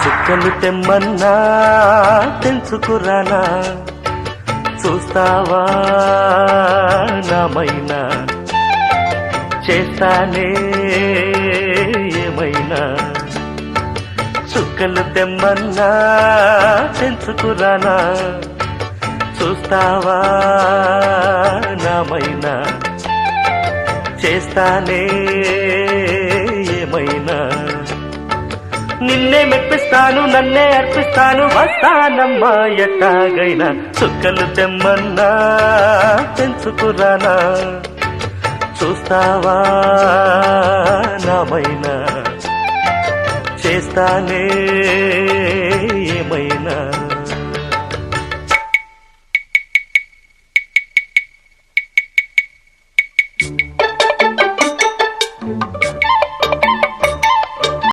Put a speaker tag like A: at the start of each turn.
A: చుక్కలు తెమ్మన్నా తెంచుకురానా, చూస్తావా నామైనా, చేస్తానే ఏమైనా. చుక్కలు తెమ్మన్నా తెంచుకురానా, చూస్తావా నామైనా, చేస్తానే ఏమైనా. నిన్నే మెప్పిస్తాను, నన్నే అర్పిస్తాను, వస్తానమ్మా ఎట్టాగైనా. చుక్కలు తెమ్మన్నా తెంచుకురానా, చూస్తావా నామైనా, చేస్తానే ఏమైనా.